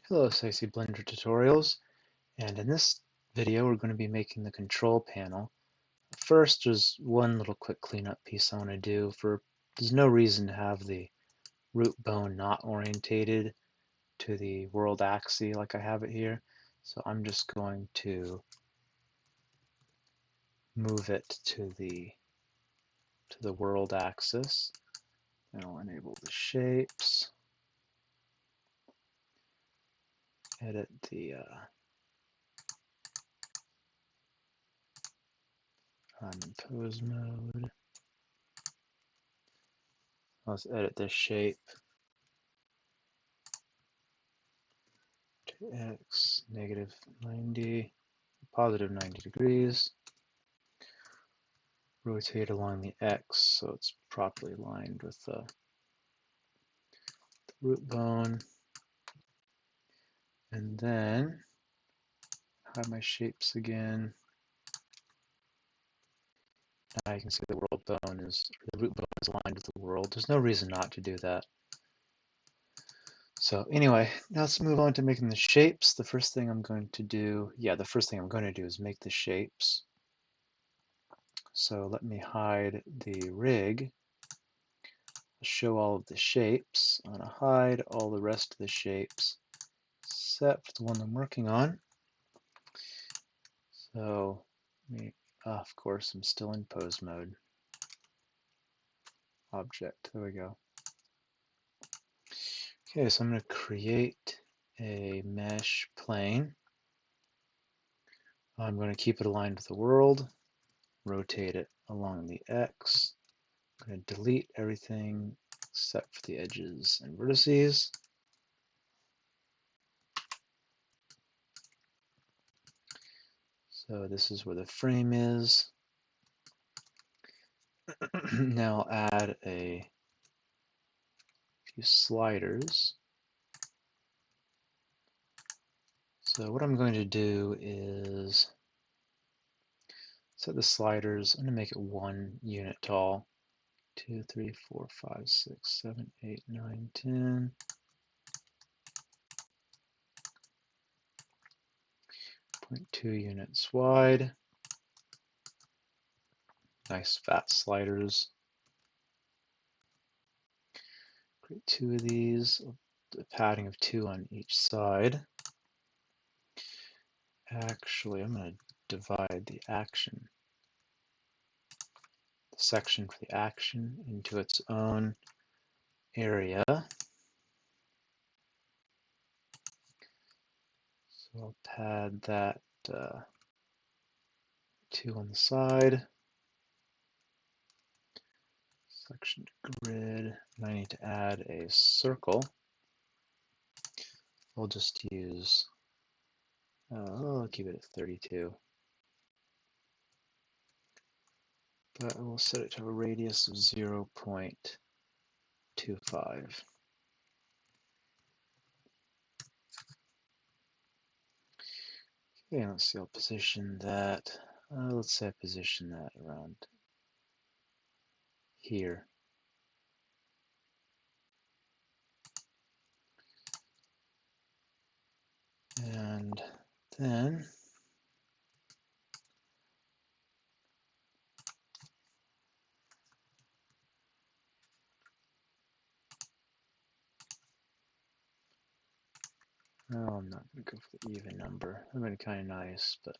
Hello, SIC Blender Tutorials, and in this video we're going to be making the control panel. First, there's one little quick cleanup piece I want to do. There's no reason to have the root bone not orientated to the world axis like I have it here, so I'm just going to move it to the world axis, and I'll enable the shapes, edit the I'm in pose mode. Let's edit this shape to x negative 90, positive 90 degrees. Rotate along the x so it's properly aligned with the root bone. And then hide my shapes again. Now you can see the root bone is aligned with the world. There's no reason not to do that. So anyway, now let's move on to making the shapes. The first thing I'm going to do is make the shapes. So let me hide the rig, show all of the shapes. I'm going to hide all the rest of the shapes except the one I'm working on. So of course I'm still in pose mode. Object, there we go. Okay, so I'm going to create a mesh plane. I'm going to keep it aligned with the world, rotate it along the X. I'm going to delete everything except for the edges and vertices. So this is where the frame is. Now I'll add a few sliders. So what I'm going to do is set the sliders. I'm going to make it 1 unit tall. 2, 3, 4, 5, 6, 7, 8, 9, 10. 0.2 units wide. Nice fat sliders. Create 2 of these, a padding of 2 on each side. Actually, I'm going to divide the section for the action into its own area. So I'll pad that 2 on the side. Section to grid. And I need to add a circle. I'll just use, I'll keep it at 32. But I will set it to a radius of 0.25. Okay, let's see, I'll position that, let's say I position that around here. And then I'm not going to go for the even number. That would be kind of nice, but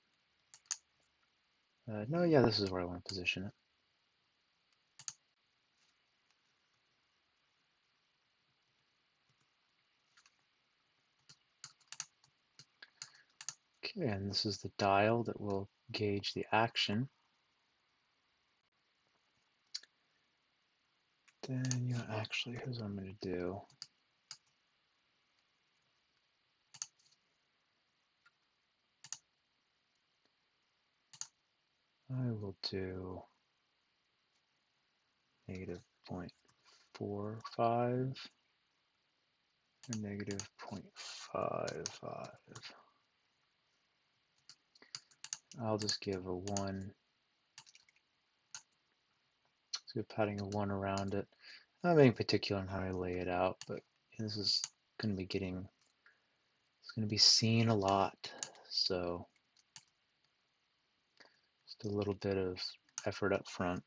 no, yeah, this is where I want to position it. Okay, and this is the dial that will gauge the action. Then, actually, here's what I'm going to do. I will do negative 0.45 and negative 0.55. I'll just give a 1. So padding a 1 around it. I'm not being particular on how I lay it out, but this is going to be getting going to be seen a lot. So just a little bit of effort up front.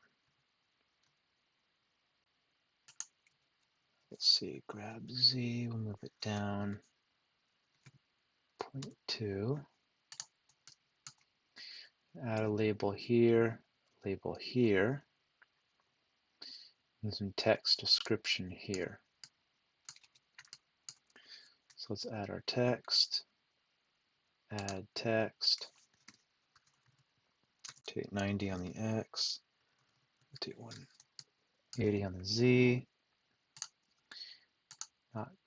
Let's see, grab Z, we'll move it down 0.2. Add a label here, and some text description here. So let's add our text, add text, take 90 on the X, take 180 on the Z.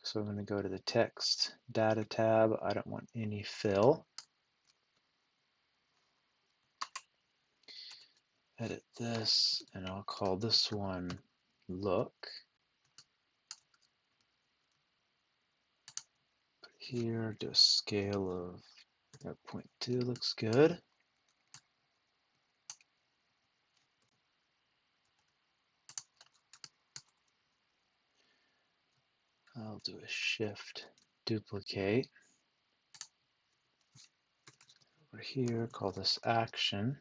So I'm going to go to the text data tab. I don't want any fill. Edit this, and I'll call this one look. Put here, do a scale of 0.2, looks good. I'll do a shift duplicate. Over here, call this action.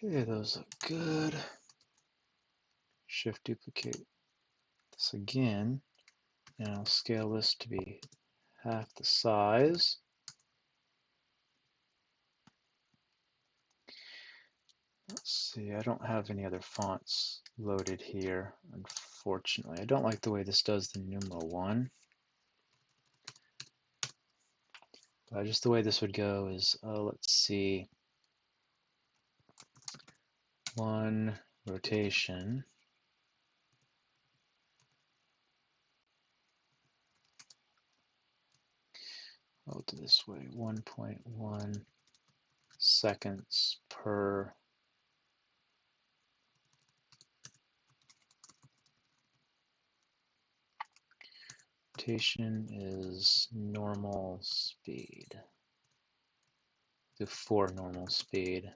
Okay, those look good. Shift duplicate this again, and I'll scale this to be half the size. Let's see, I don't have any other fonts loaded here, unfortunately. I don't like the way this does the numeral 1. But just the way this would go is, let's see, 1 rotation. I'll do this way, 1.1 seconds per rotation is normal speed. Do 4 normal speed.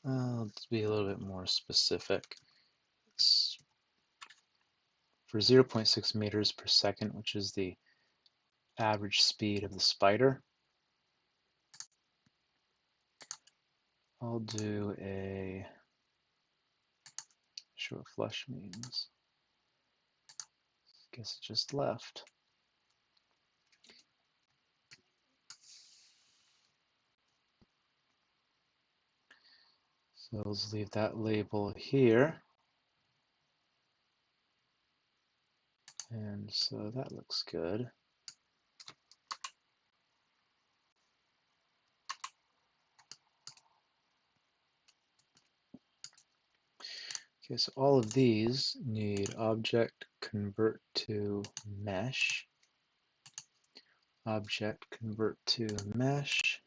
Let's be a little bit more specific. It's for 0.6 meters per second, which is the average speed of the spider. I'll do a, show what flush means. Guess it just left. So let's leave that label here. And so that looks good. Okay, so all of these need object convert to mesh, object convert to mesh,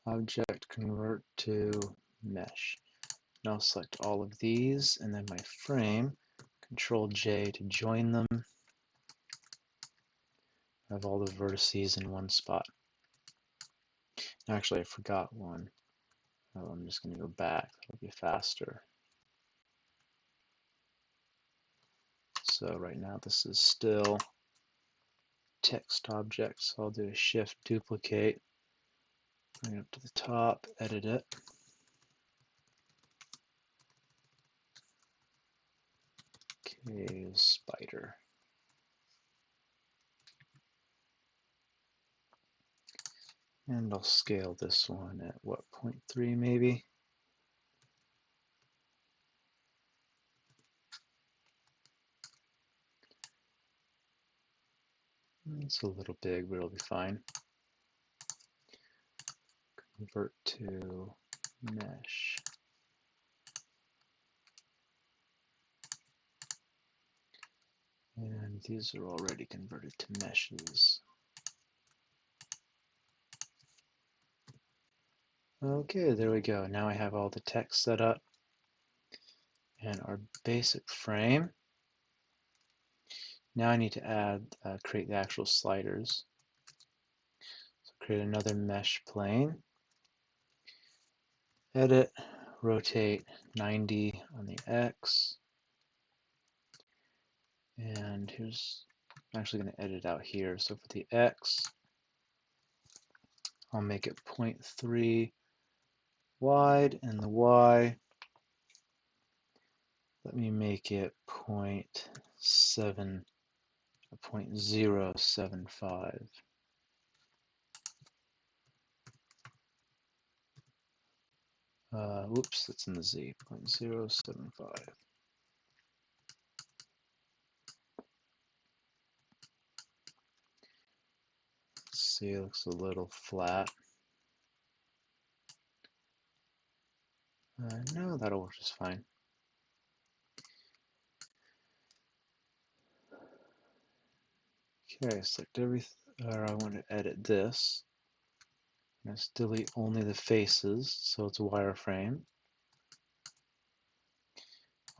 object convert to mesh. Now I'll select all of these and then my frame, Control J to join them. I have all the vertices in one spot. Actually, I forgot one. Oh, I'm just going to go back. That'll be faster. So right now this is still text object, so I'll do a shift duplicate, bring it up to the top, edit it. Okay, spider. And I'll scale this one at what, 0.3 maybe? It's a little big, but it'll be fine. Convert to mesh. And these are already converted to meshes. Okay, there we go. Now I have all the text set up and our basic frame. Now I need to create the actual sliders. So create another mesh plane. Edit, rotate 90 on the X. And I'm actually going to edit out here. So for the X, I'll make it 0.3 wide, and the Y, let me make it 0.075. Whoops, that's in the Z, 0.075. Let's see, it looks a little flat. No, that'll work just fine. Okay, select everything, or I want to edit this. Let's delete only the faces, so it's a wireframe.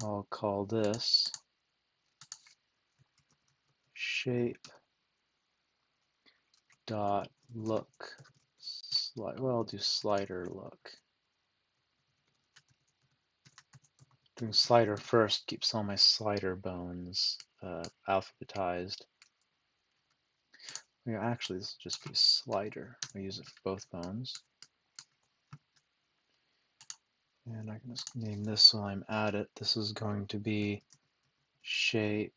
I'll call this shape dot look slide. Well, I'll do slider look. Doing slider first keeps all my slider bones alphabetized. Yeah, actually, this will just be slider. I use it for both bones. And I can just name this while I'm at it. This is going to be shape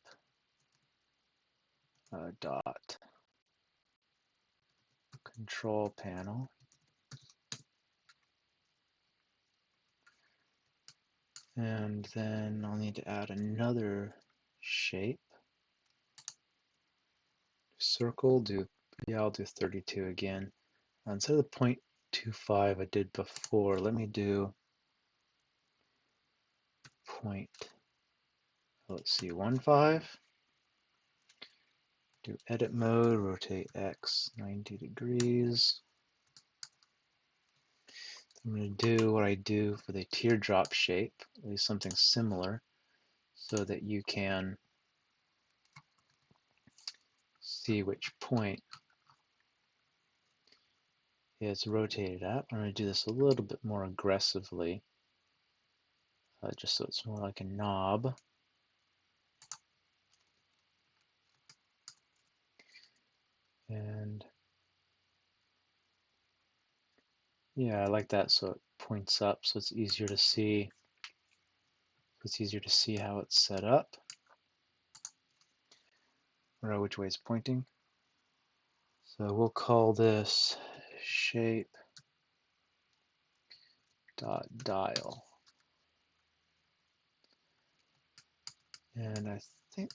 dot control panel. And then I'll need to add another shape. Circle, I'll do 32 again. Instead of the 0.25 I did before, let me do let's see, 1.5. Do edit mode, rotate X 90 degrees. I'm going to do what I do for the teardrop shape, at least something similar, so that you can see which point it's rotated at. I'm going to do this a little bit more aggressively, just so it's more like a knob. And yeah, I like that, so it points up, so it's easier to see. It's easier to see how it's set up, or which way it's pointing. So we'll call this shape dot dial. And I think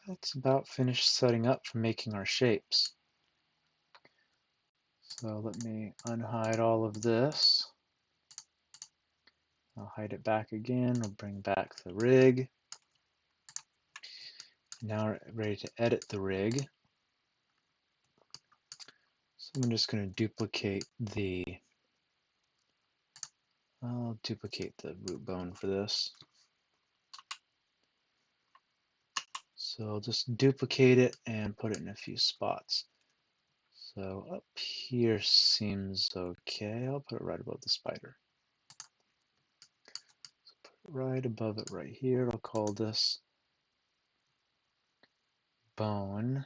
that's about finished setting up for making our shapes. So let me unhide all of this. I'll hide it back again. We'll bring back the rig. Now we're ready to edit the rig. So I'm just going to I'll duplicate the root bone for this. So I'll just duplicate it and put it in a few spots. So up here seems okay. I'll put it right above the spider. So put it right above it right here. I'll call this bone.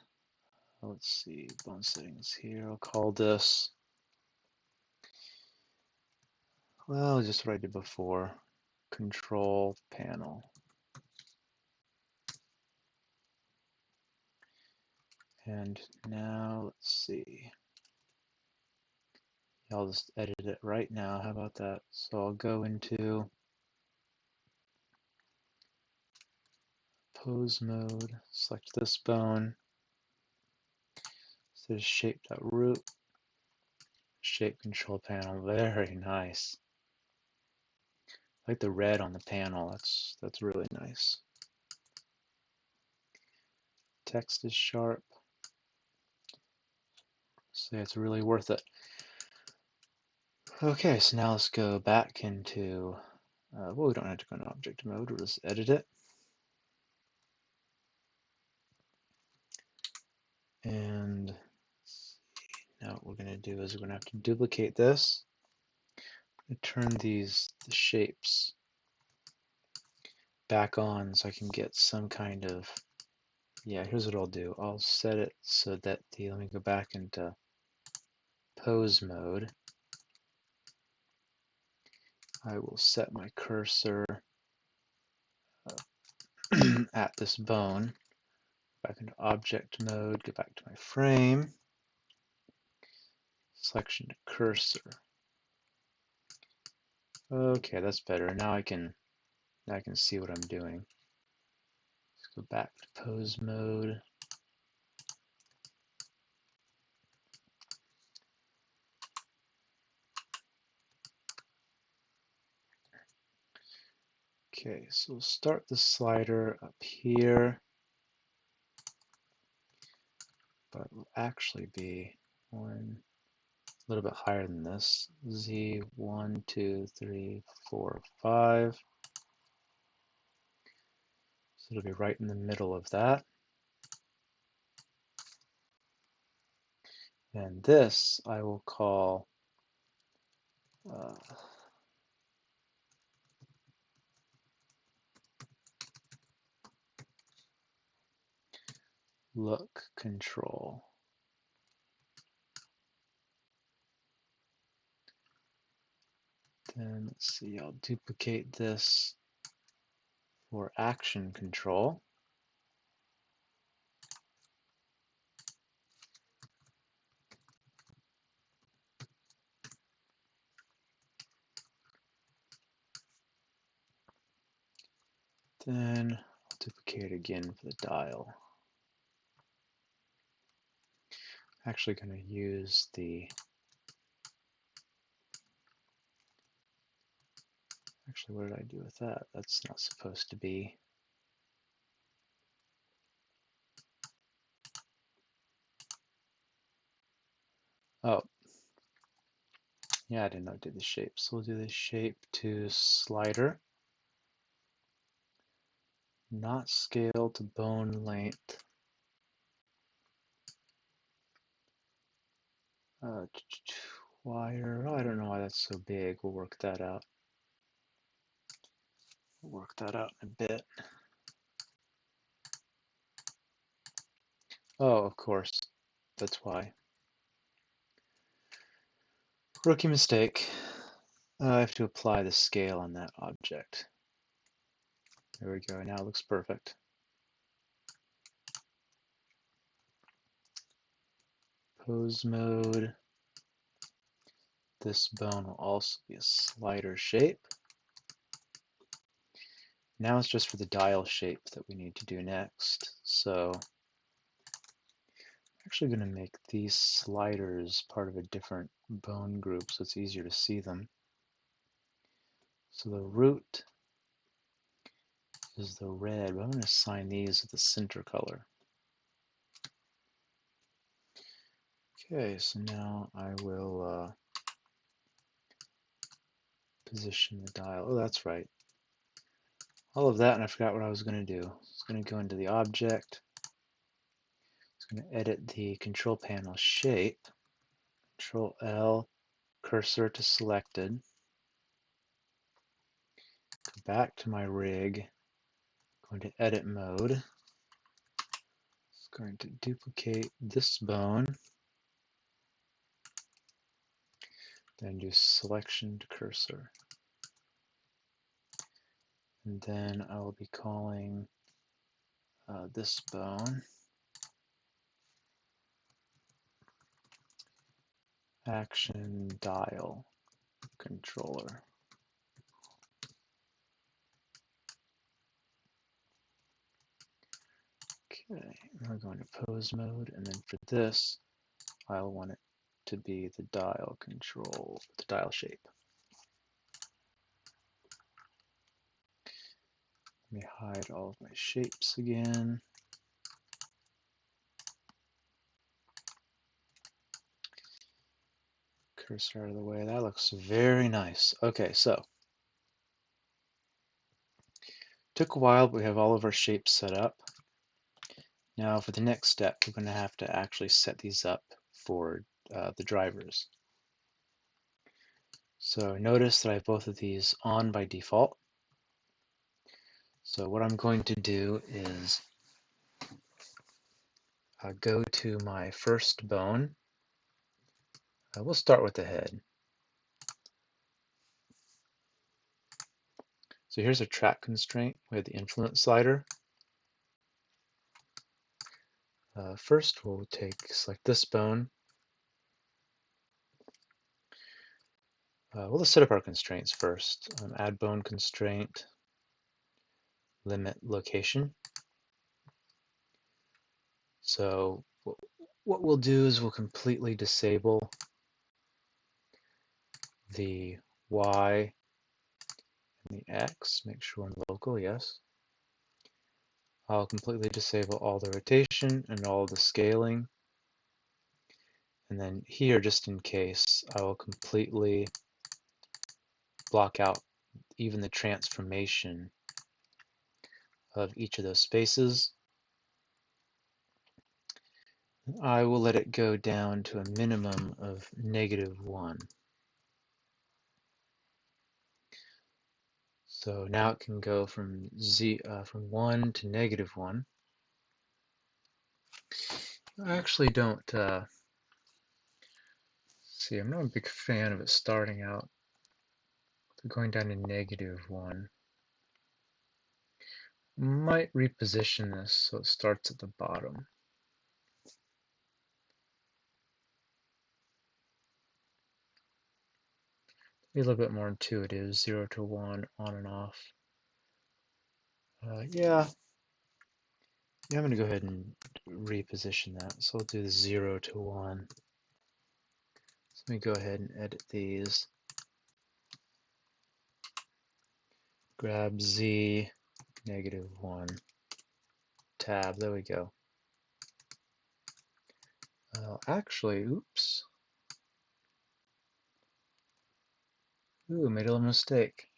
Let's see, bone settings here. I'll call this, well, just what I did before, control panel. And now let's see. I'll just edit it right now. How about that? So I'll go into pose mode, select this bone. So shape.root, shape control panel. Very nice. I like the red on the panel. That's really nice. Text is sharp. So it's really worth it. Okay, so now let's go back into, well, we don't have to go into object mode. We'll just edit it. do is we're going to have to duplicate this and turn the shapes back on so I can get some kind of, yeah, here's what I'll do. I'll set it so that let me go back into pose mode. I will set my cursor at this bone. Back into object mode, go back to my frame, selection to cursor. Okay, that's better. Now I can see what I'm doing. Let's go back to pose mode. Okay, so we'll start the slider up here, but it will actually be a little bit higher than this. Z 1, 2, 3, 4, 5. So it'll be right in the middle of that. And this I will call look control. Then let's see, I'll duplicate this for action control. Then I'll duplicate it again for the dial. Actually going to use actually, what did I do with that? That's not supposed to be. Oh, yeah, I didn't know it did the shape. So we'll do the shape to slider, not scale to bone length. Wire, oh, I don't know why that's so big. We'll work that out. We'll work that out in a bit. Oh, of course, that's why. Rookie mistake. I have to apply the scale on that object. There we go, now it looks perfect. Pose mode. This bone will also be a slider shape. Now it's just for the dial shape that we need to do next. So I'm actually going to make these sliders part of a different bone group so it's easier to see them. So the root is the red, but I'm going to assign these with the center color. Okay, so now I will position the dial. Oh, that's right. All of that, and I forgot what I was going to do. It's going to go into the object. It's going to edit the control panel shape. Control L, cursor to selected. Go back to my rig. Going to edit mode. It's going to duplicate this bone. Then do selection to cursor. And then I will be calling this bone action dial controller. Okay, we're going to pose mode, and then for this, I'll want it to be the dial control, the dial shape. Let me hide all of my shapes again. Cursor out of the way. That looks very nice. Okay, so took a while, but we have all of our shapes set up. Now for the next step, we're going to have to actually set these up for the drivers. So notice that I have both of these on by default. So what I'm going to do is go to my first bone. We'll start with the head. So here's a track constraint. We have the influence slider. First, we'll select this bone. We'll just set up our constraints first. Add bone constraint, limit location. So what we'll do is we'll completely disable the Y and the X. Make sure we're in local, yes. I'll completely disable all the rotation and all the scaling. And then here, just in case, I will completely block out even the transformation of each of those spaces. I will let it go down to a minimum of -1. So now it can go from 1 to -1. I actually don't see. I'm not a big fan of it starting out going down to -1. Might reposition this so it starts at the bottom. Be a little bit more intuitive, 0 to 1, on and off. Yeah, I'm going to go ahead and reposition that. So I'll do the 0 to 1. So let me go ahead and edit these. Grab Z, -1, tab, there we go. Actually, oops. Ooh, made a little mistake.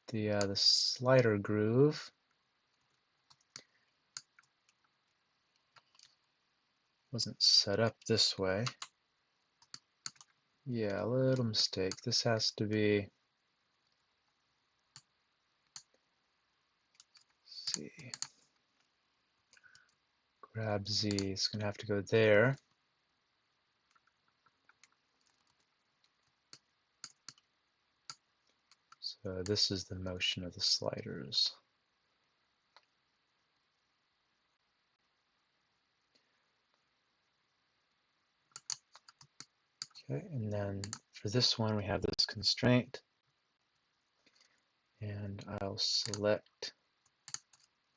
The slider groove wasn't set up this way. Yeah, a little mistake. This has to be, let's see, grab Z, it's going to have to go there. So this is the motion of the sliders. Okay, and then for this one we have this constraint, and I'll select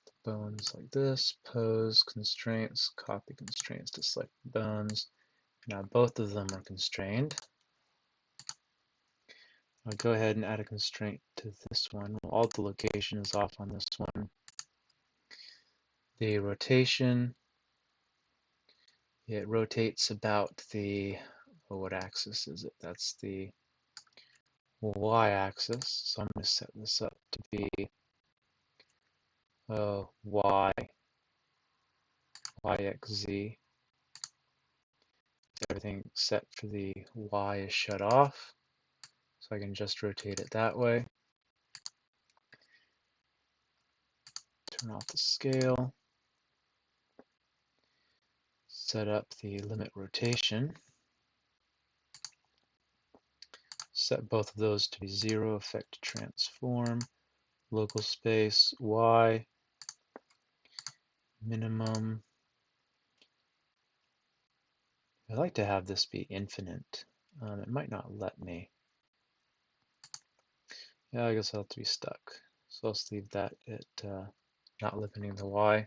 the bones like this, pose constraints, copy constraints to select bones. Now both of them are constrained. I'll go ahead and add a constraint to this one. We'll alt the location is off on this one. The rotation, it rotates about the, what axis is it? That's the y-axis. So I'm going to set this up to be y, yxz. Everything set for the y is shut off. So I can just rotate it that way. Turn off the scale. Set up the limit rotation. Set both of those to be 0, effect transform, local space, y, minimum. I'd like to have this be infinite. It might not let me. Yeah, I guess I'll have to be stuck. So let's leave that at not limiting the y.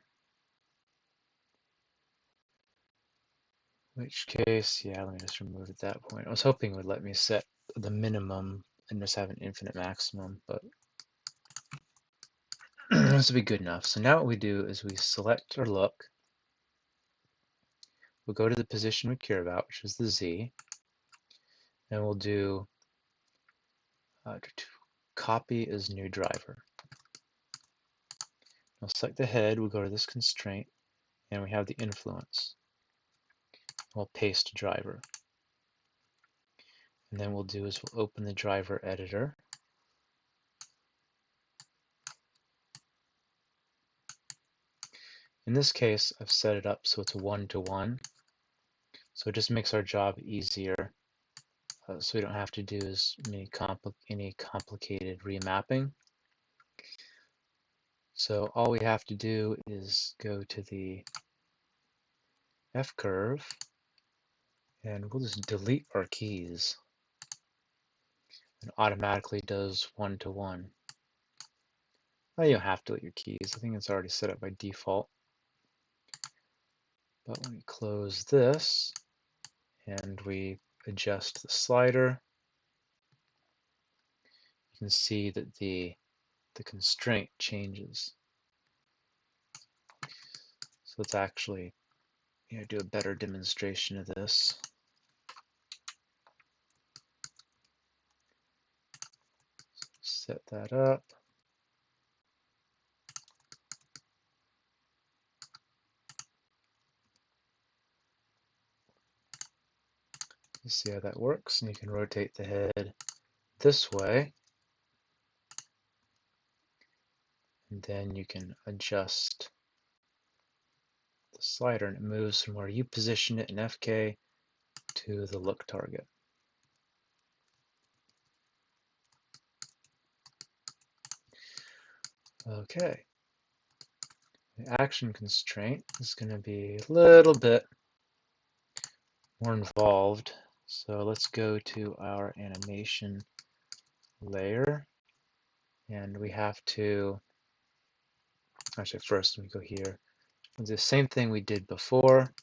In which case, yeah, let me just remove at that point. I was hoping it would let me set the minimum and just have an infinite maximum, but this will be good enough. So now what we do is we select our look. We'll go to the position we care about, which is the Z, and we'll do copy as new driver. I'll select the head, we'll go to this constraint, and we have the influence. We'll paste driver. And then we'll do is we'll open the driver editor. In this case, I've set it up so it's 1-to-1. So it just makes our job easier. So we don't have to do any complicated remapping. So all we have to do is go to the F curve, and we'll just delete our keys. It automatically does 1-to-1. Well, you don't have to delete your keys. I think it's already set up by default. But when we close this and we adjust the slider, you can see that the constraint changes. So let's actually do a better demonstration of this. Set that up. You see how that works, and you can rotate the head this way, and then you can adjust the slider, and it moves from where you position it in FK to the look target. Okay. The action constraint is going to be a little bit more involved. So let's go to our animation layer, and we have to, actually first we go here, we'll do the same thing we did before.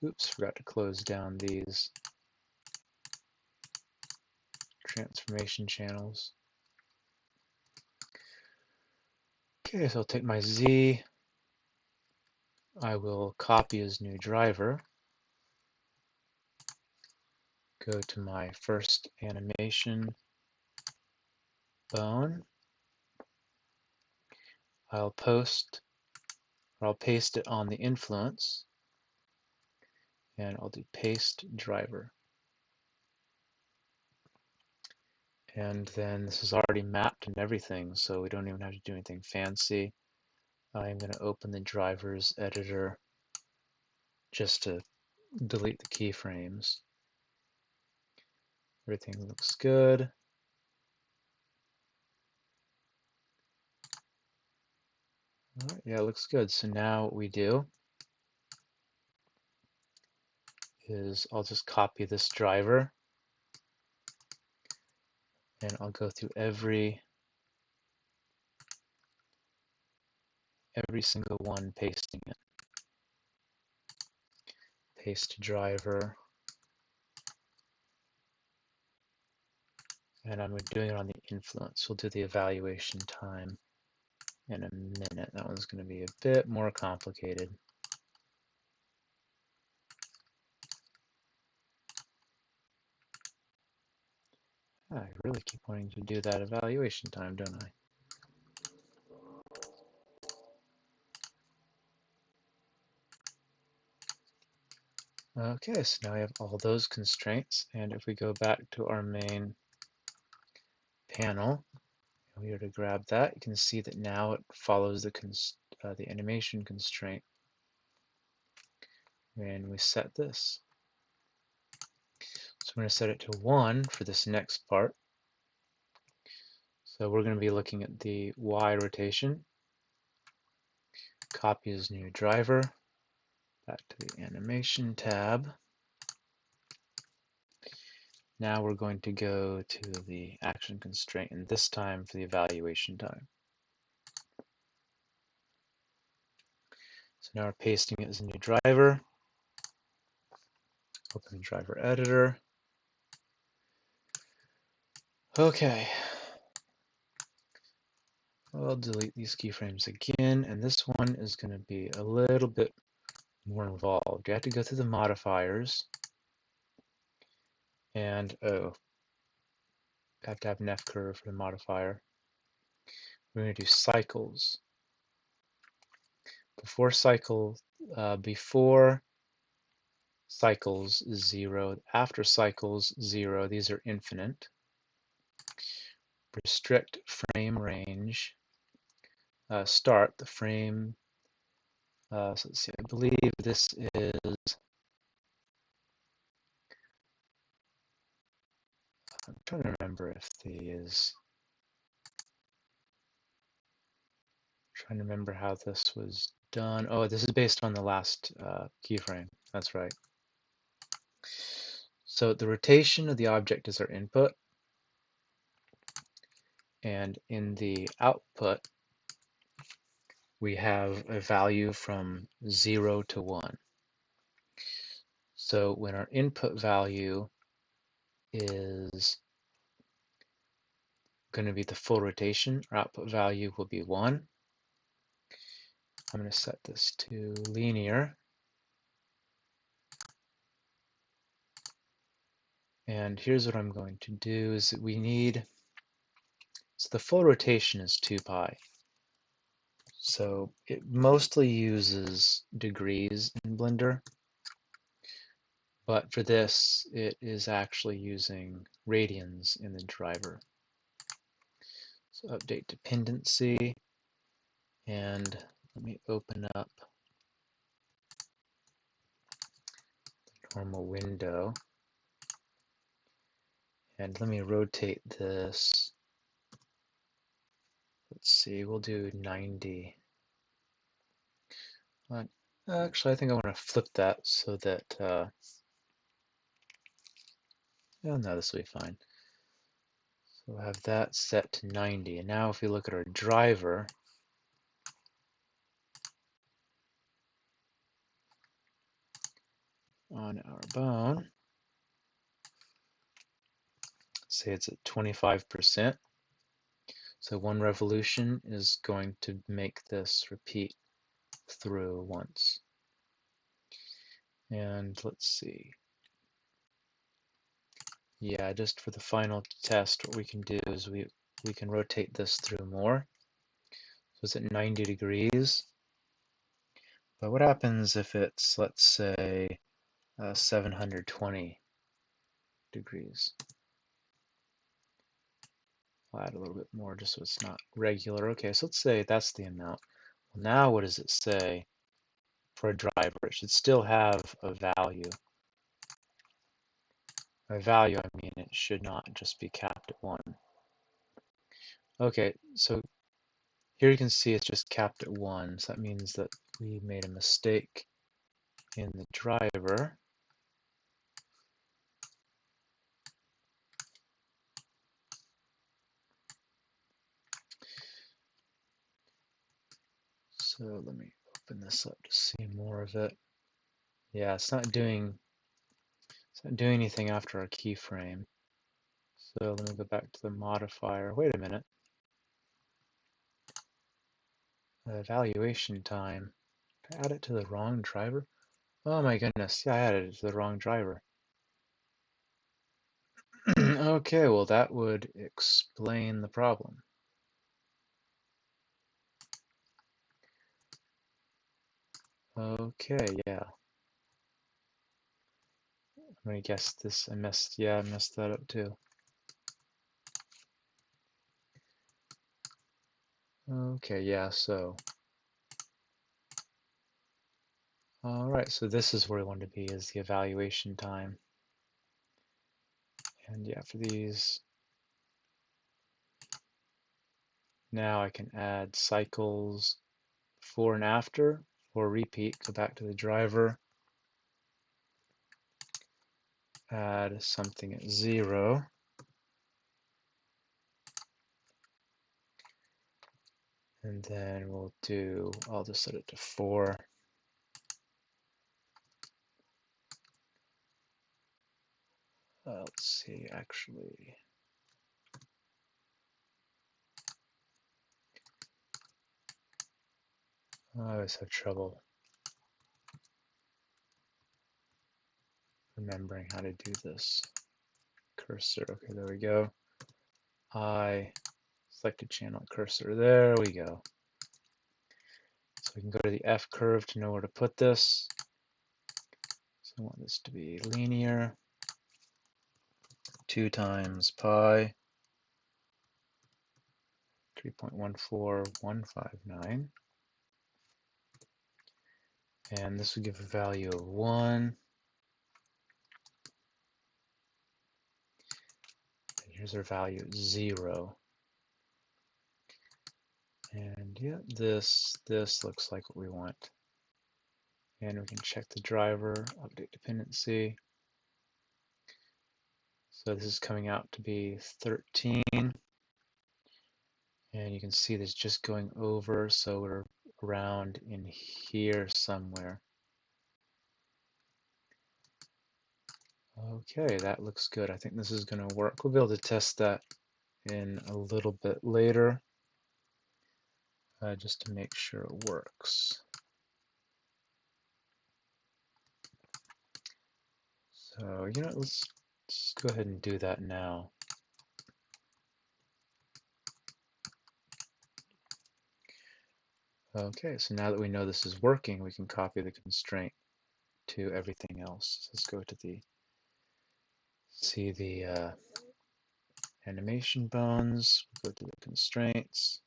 Oops, forgot to close down these transformation channels. Okay, so I'll take my Z, I will copy as new driver, go to my first animation bone, I'll paste it on the influence, and I'll do paste driver. And then this is already mapped and everything, so we don't even have to do anything fancy. I'm going to open the drivers editor just to delete the keyframes. Everything looks good. All right, yeah, it looks good. So now what we do is I'll just copy this driver, and I'll go through every single one, pasting it. Paste driver, and I'm doing it on the influence. We'll do the evaluation time in a minute. That one's going to be a bit more complicated. I really keep wanting to do that evaluation time, don't I? Okay, so now we have all those constraints, and if we go back to our main panel, and we were to grab that, you can see that now it follows the animation constraint. And we set this. So we're going to set it to 1 for this next part. So we're going to be looking at the Y rotation. Copy as new driver. Back to the animation tab. Now we're going to go to the action constraint, and this time for the evaluation time. So now we're pasting it as a new driver. Open the driver editor. Okay. I'll delete these keyframes again, and this one is going to be a little bit more involved. You have to go through the modifiers, and you have to have an F curve for the modifier. We're going to do cycles. Before cycles 0, after cycles 0, these are infinite. Restrict frame range, start the frame, so let's see, I believe this is, I'm trying to remember if trying to remember how this was done. Oh, this is based on the last keyframe, that's right. So the rotation of the object is our input, and in the output, we have a value from 0 to 1. So when our input value is going to be the full rotation, our output value will be 1. I'm going to set this to linear. And here's what I'm going to do is that we need, so the full rotation is 2 pi. So it mostly uses degrees in Blender, but for this it is actually using radians in the driver. So update dependency, and let me open up the normal window, and let me rotate this. Let's see, we'll do 90. Actually, I think I want to flip that so that, oh no, this will be fine. So we'll have that set to 90. And now if we look at our driver, on our bone, say it's at 25%. So one revolution is going to make this repeat through once. And let's see. Yeah, just for the final test, what we can do is we can rotate this through more. So it's at 90 degrees. But what happens if it's, let's say, 720 degrees? I'll add a little bit more just so it's not regular. Okay, so let's say that's the amount. Well, now what does it say for a driver? It should still have a value. By value, I mean it should not just be capped at 1. Okay, so here you can see it's just capped at 1. So that means that we made a mistake in the driver. So let me open this up to see more of it. Yeah, it's not doing anything after our keyframe. So let me go back to the modifier. Wait a minute. Evaluation time. Did I add it to the wrong driver? Oh my goodness, yeah, I added it to the wrong driver. Okay, well that would explain the problem. Okay, yeah. I'm gonna guess this, I messed that up too. Okay, yeah, so. Alright, so this is where we want to be, is the evaluation time. And yeah, for these, now I can add cycles before and after, or repeat, go back to the driver, add something at 0, and then we'll do, I'll just set it to 4. Let's see, actually. I always have trouble remembering how to do this. Cursor, okay, there we go. I selected channel cursor, there we go. So we can go to the F curve to know where to put this. So I want this to be linear, 2 times pi, 3.14159. And this will give a value of 1. And here's our value, 0. And yeah, this looks like what we want. And we can check the driver, update dependency. So this is coming out to be 13. And you can see this just going over, so we're around in here somewhere. Okay, that looks good. I think this is going to work. We'll be able to test that in a little bit later, just to make sure it works. So, let's go ahead and do that now. Okay, so now that we know this is working, we can copy the constraint to everything else. So let's go to see the animation bones, go to the constraints,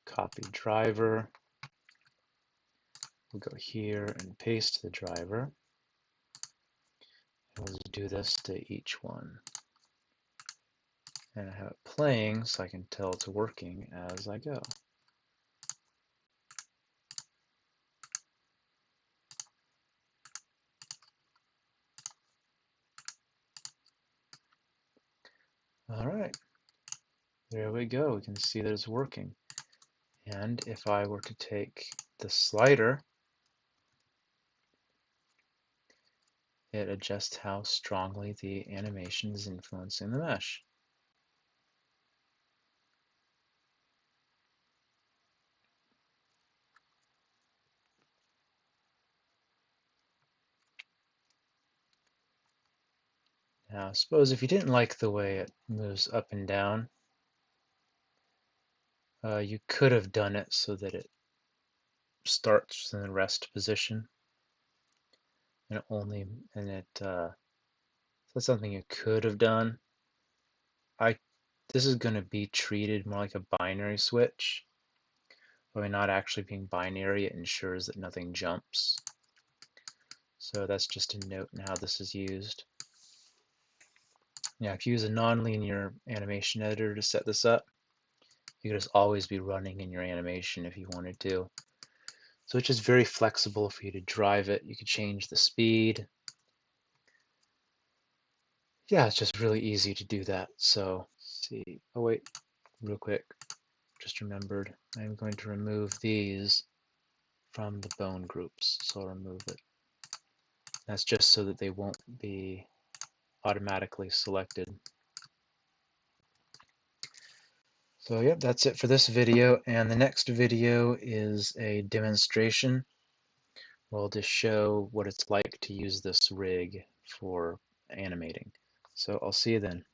copy driver, we'll go here and paste the driver, and we'll do this to each one. And I have it playing so I can tell it's working as I go. All right, there we go. We can see that it's working. And if I were to take the slider, it adjusts how strongly the animation is influencing the mesh. Now, suppose if you didn't like the way it moves up and down, you could have done it so that it starts in the rest position, and that's something you could have done. This is going to be treated more like a binary switch. By not actually being binary, it ensures that nothing jumps. So that's just a note in how this is used. Now, if you use a nonlinear animation editor to set this up, you could just always be running in your animation if you wanted to. So it's just very flexible for you to drive it. You could change the speed. Yeah, it's just really easy to do that. So, let's see. Oh wait, real quick. Just remembered, I'm going to remove these from the bone groups. So I'll remove it. That's just so that they won't be automatically selected. So yep, that's it for this video, and the next video is a demonstration. We'll just show what it's like to use this rig for animating. So I'll see you then.